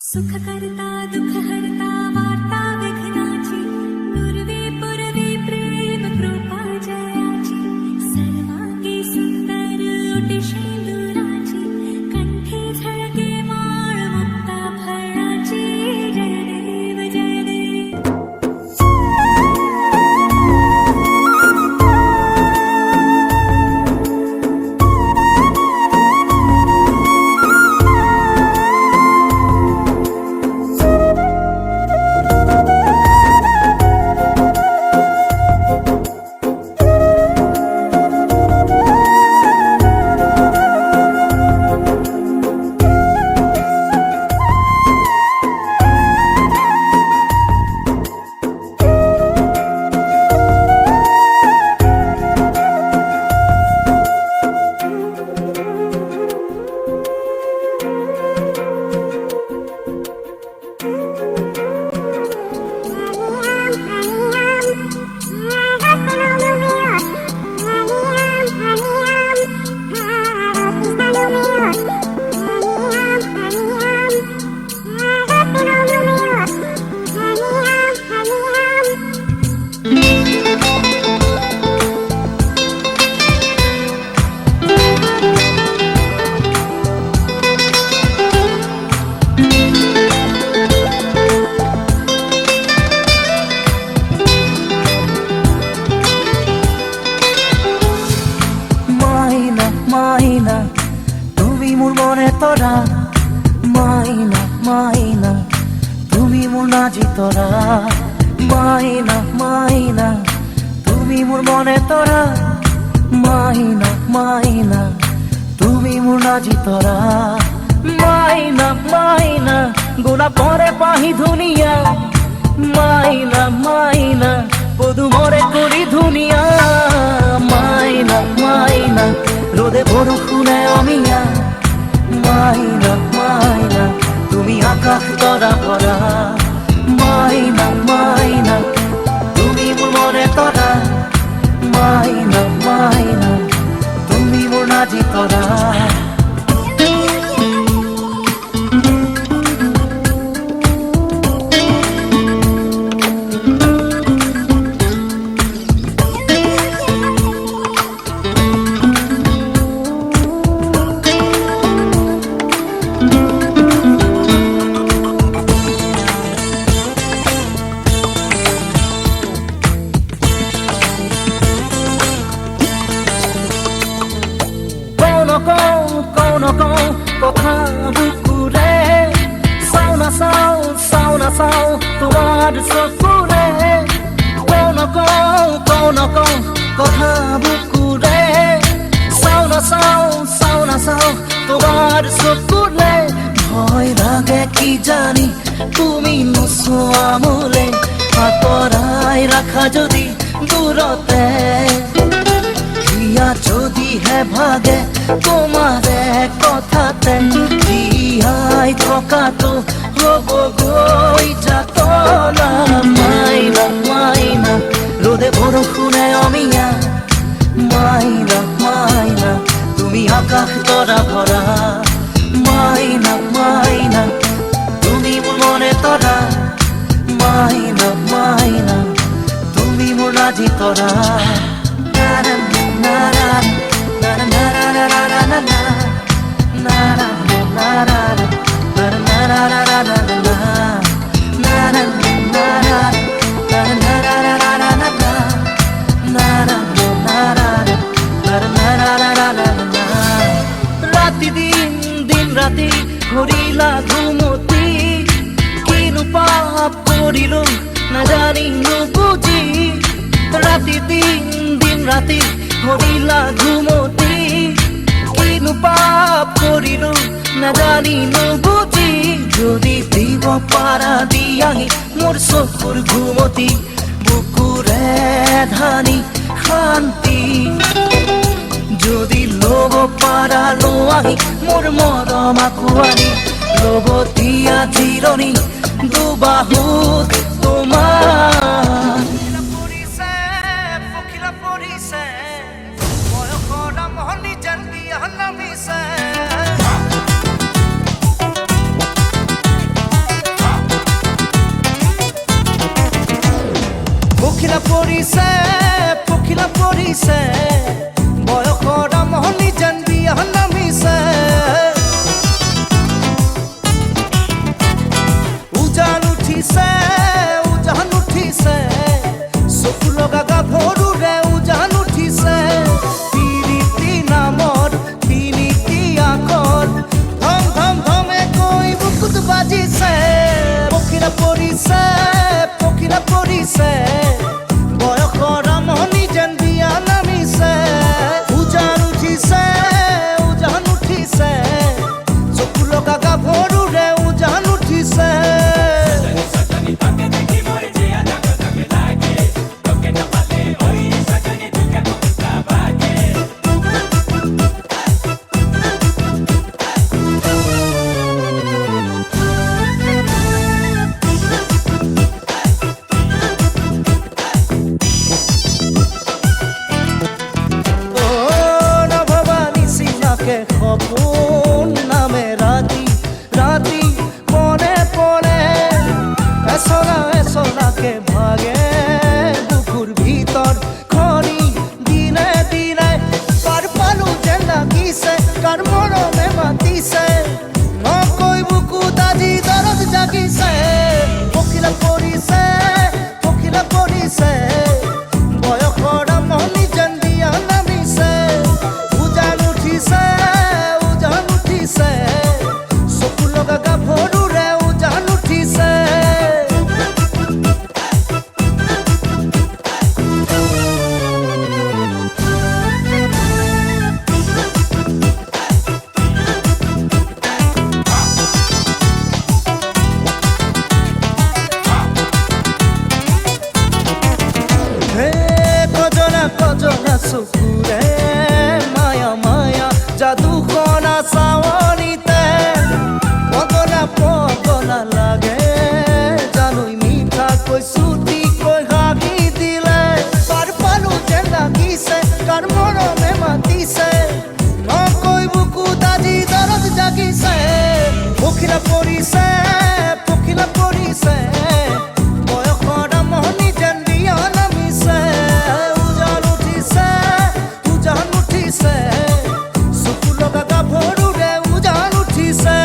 सुख करता दुख हरता वार्ता विघ्नाची पूर्वे पुरवी प्रेम कृपा जयाची सर्वांगी सुंदर ओटी शेंदुराची कंठी झळके माळ मुक्ता फळाची जय देव जय देव. মাইনা তুমি মোর মনে তরা মাইনা মাইনা তুমি মোর নাজি তরা মাইনা মাইনা তুমি মোর মনে তরা মাইনা মাইনা তুমি মোর নাজি তরা মাইনা মাইনা গোনা পরে পাহি ধুনিয়া মাইনা মাইনা পদু মরে করি ধুনিয়া মাইনা মাইনা রোদে বরষুণে অমিয়া মাইনা মাইনা তুমি আকাশ তরা ভরা মাইনা মাইনা তুমি মোর মনে তরা মাইনা মাইনা তুমি মোর নাজি তরা. কথা বুকুরে চাও না চাও তোমার চকুরে কও নকও কথা বুকুরে চাও না চাও তোমার চকুরে ভয় লাগে কি জানি তুমি নোচোৱা মোলে আঁতৰাই ৰাখা যদি দূৰতে যদি হে ভাগে তোমারে কথাতে জিয়াই থকাটো হব গৈ যাতনা মাইনা মাইনা রোদে বৰষুণে অমিয়া মাইনা মাইনা তুমি আকাশ তৰা ভৰা মাইনা মাইনা তুমি মোৰ মনে তৰা মাইনা মাইনা তুমি মোৰ নাজি তৰা. রাতি দিন রাতি ঘুরিলা ঘুমতি কিনু পাপ করিল না জানি বুঝি রাতি দিন রাতি ঘুরিলা ঘুমতি কিনু পাপ করিল না জানি বুঝি যদি দিব পারা দিয়াহি মোর চকুর ঘুমতি বুকুরে ধানি শান্তি যদি লব পারা লোৱাহি মোর মৰম আঁকুৱানি লব দিয়া জিৰণি দুবাহুত তোমাৰ পৰিছে বয়সৰ মহনি যেন বিয়া নামিছে পৰিছে পখিলা পৰিছে বয়সৰ আমনি যেন বিয়া নামিছে উজান উঠিছে চকু লগা গাভৰুৰে উজান উঠিছে পিৰিতি নামৰ তিনিটি আখৰ ধম ধম ধমে কৈ বুকুত বাজিছে পখিলা পৰিছে বয়সৰ আমনি যেন বিয়া নামিছে উজান উঠিছে চকু লগা গাভৰুৰে উজান উঠিছে সপোন নামে ৰাতি ৰাতি মনে পৰে এচলাকে ভাগে বুকুৰ ভিতৰ খনি দিনে দিনে পাৰ পালো যেন লাগিছে কাৰ মৰমে মাতিছে নকৈ বুকুত আজি দৰদ জাগিছে পখিলা পৰিছে বয়সৰ আমনি যেন বিয়া নামিছে উজান উঠিছে চকু লগা গাভৰুৰে উজান উঠিছে কজনা চকুৰে মায়া মায়া যাদুখনা চাৱনিতে পগলা লাগে জানুই মিঠা কৈ চুটি কৈ হাগি দিলে পাৰ পালো যেন লাগিছে কাৰ মৰমে মাতিছে নকৈ বুকুত আজি দৰদ জাগিছে পখিলা পৰিছে বয়সৰ আমনি যেন বিয়া নামিছে উজান উঠিছে চকু লগা গাভৰুৰে উজান উঠিছে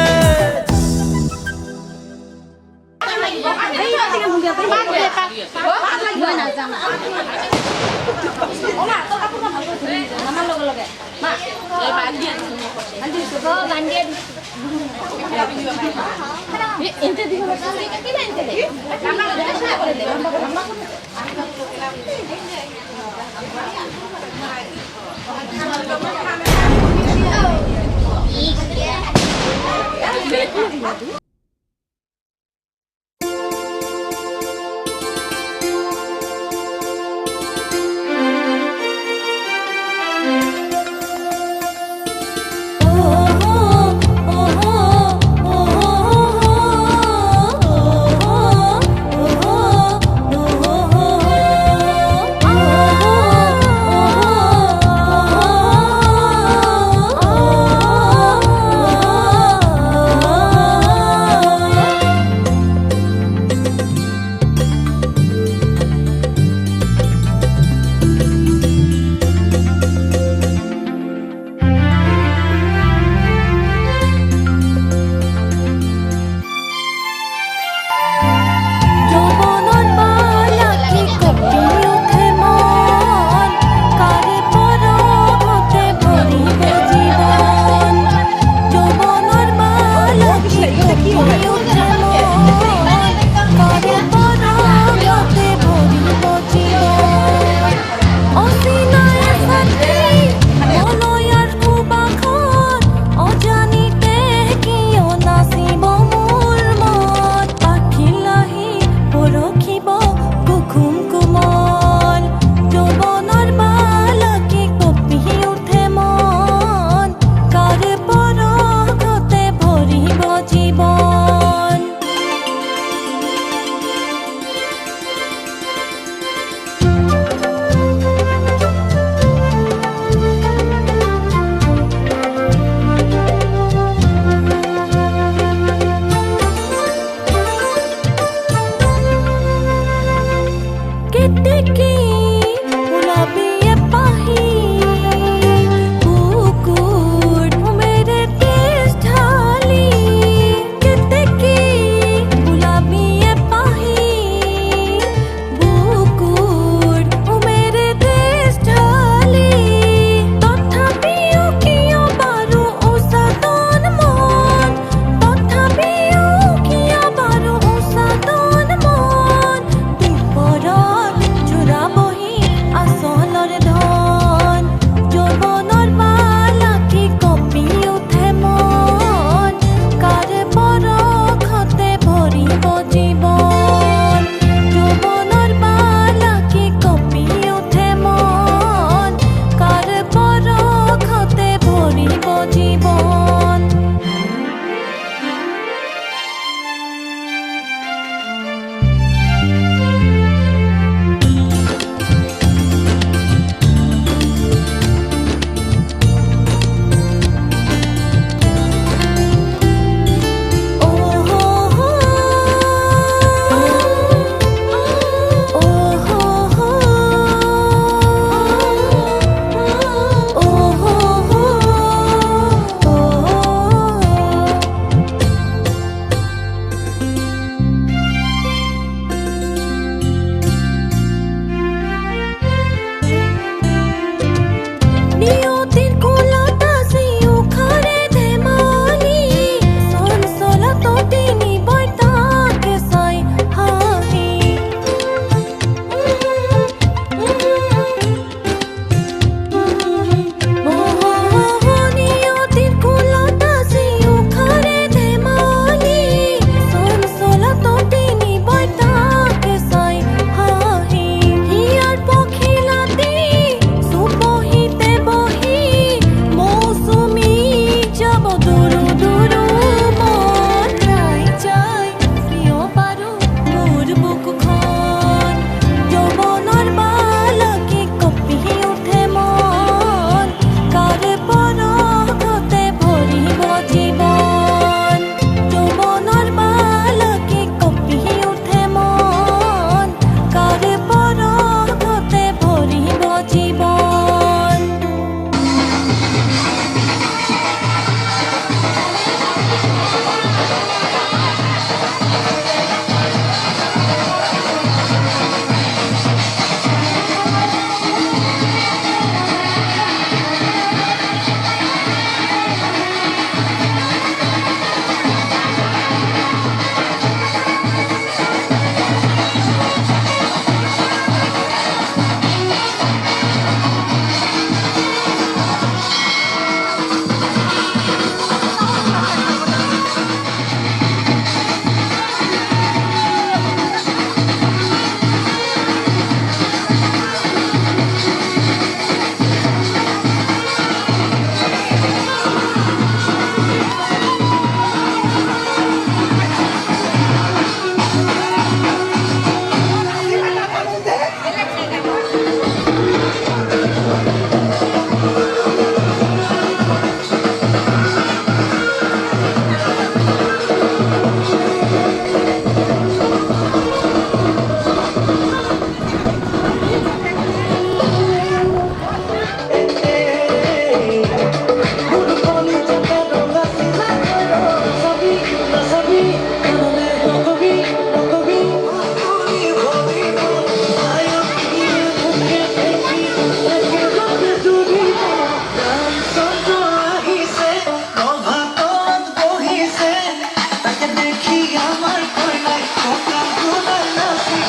দেখি আমার কইলাই কোকা কোলার নাকি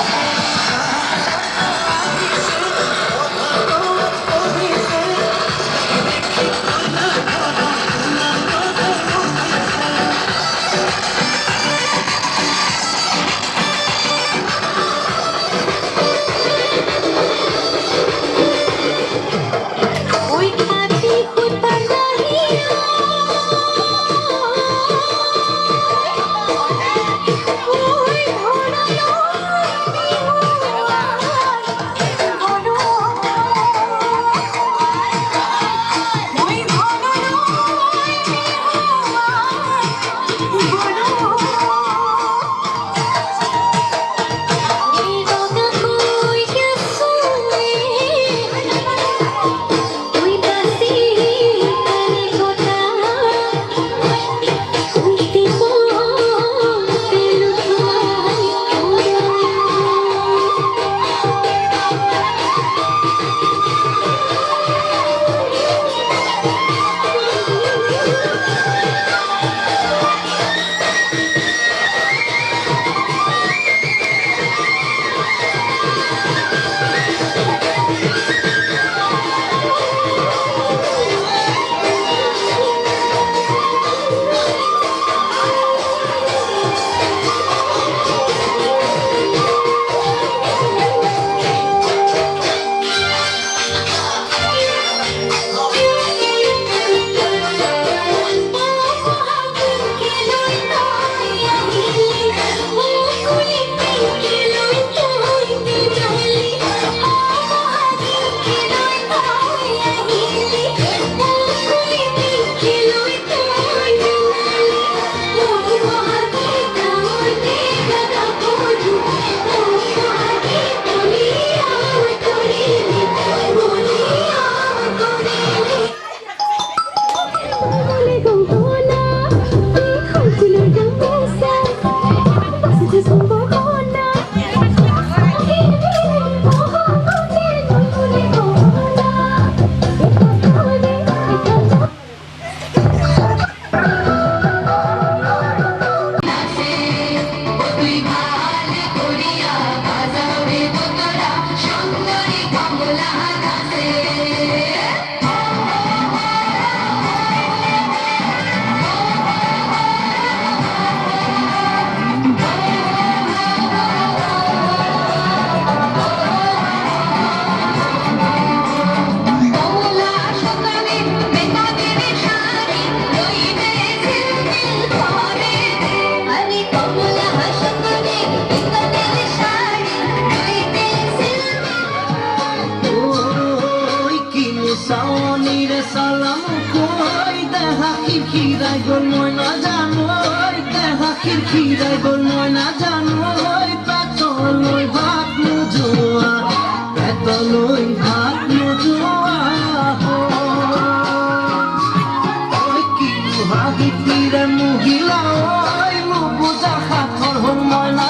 ওই খাতি খুঁতা নাহিয়া ওই ধরানো ওই ধরানো এই রঙা কই গেছুলে ওই বাসি কানে গোটা উঠতে পড়তে সাওনিরে সালাম কই দেখা খিরখিরাই গোল মই না জানো দেখা খিরখিরাই গোল মই না জানো পেটলই ভাত নোযোৱা পেটলই ভাত নোযোৱা ঐ কিনো হাঁহিতিৰে মহিলা ঐ নুবুজা সাঁথৰ হ'ল মই না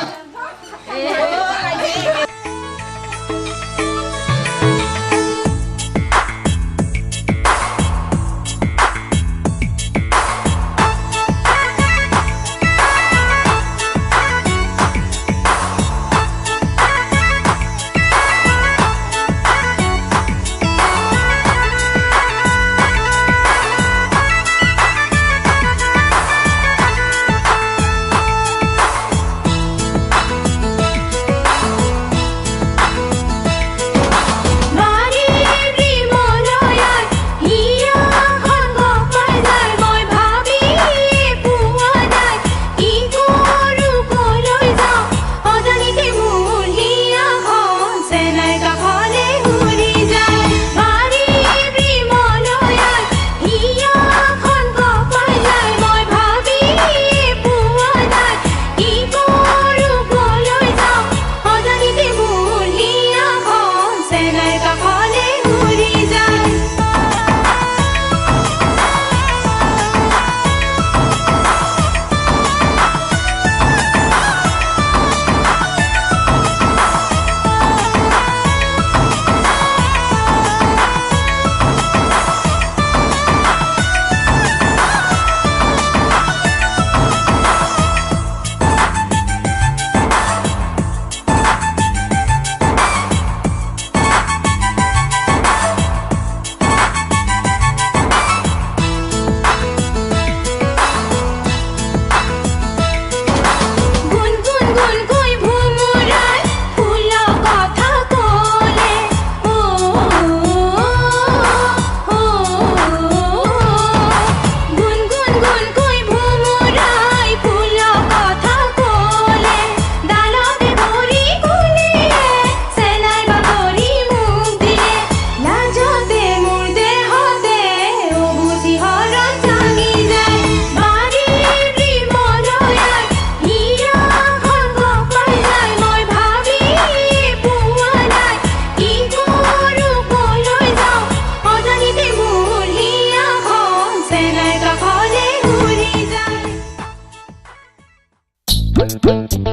Dun, dun, dun.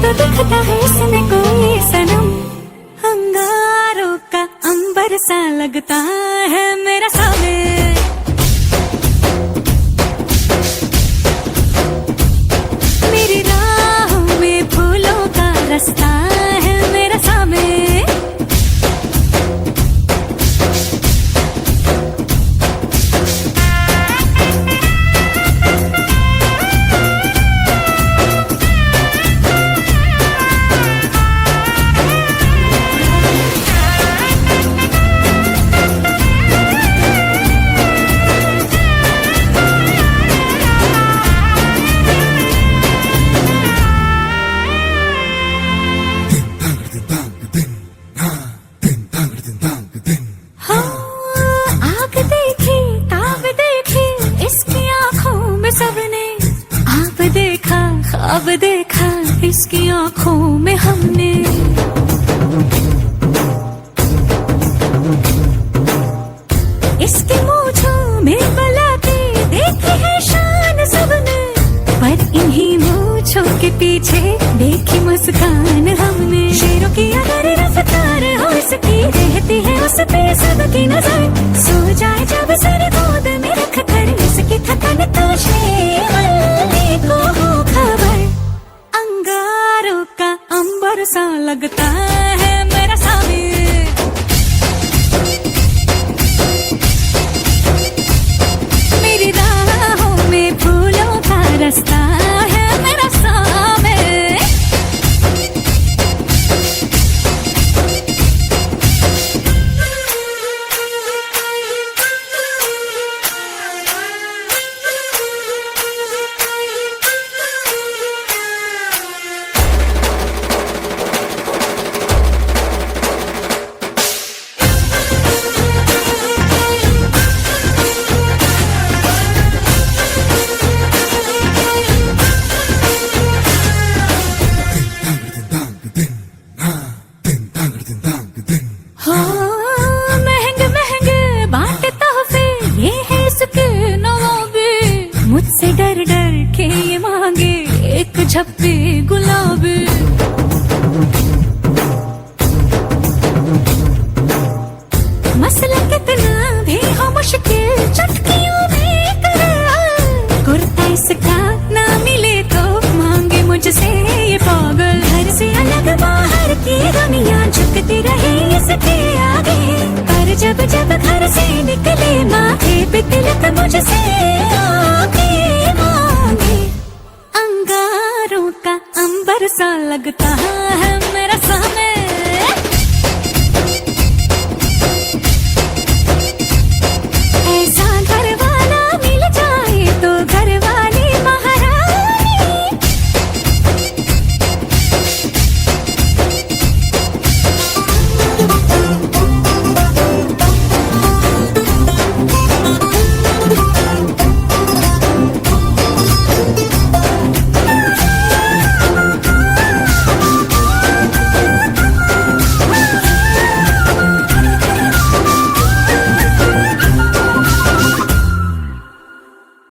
तो दिखता है इसमें कोई सनम, अंगारों का अंबर सा लगता है मेरा सामने। मेरी राहों में फूलों का रास्ता है मेरा सामने। आग देखी ताब देखी इसकी आंखों में सबने, आप देखा ख्वाब देखा इसकी आंखों में हमने। इसकी मूंछों में बलाते देखी है शान सबने, पर इन्हीं मूंछों के पीछे देखी मुस्कान हमने। शेरों की अगर रफ्तार हो इसकी रहती है उस पे सबकी नजर, सो जाए जब सर गोद में रख कर इसकी थकन तो शेर को हो खबर। अंगारों का अंबर सा लगता है मेरा सामने। मेरी राहों में फूलों का रास्ता है मेरा सामने। महंगे महंगे बांटे तोहफे ये है इसके नवाबे, मुझसे डर डर के ये मांगे एक झप्पी गुलाबी। मसला कितना भी हो मुश्किल चुटकियों में कर, कुर्ता इसका ना मिले तो मांगे मुझसे ये पागल। घर से अलग बाहर की दुनिया झुकती रहे इसके आगे, पर जब जब घर से निकले माथे पे तिलक मुझसे आके मांगे। अंगारों का अंबर सा लगता है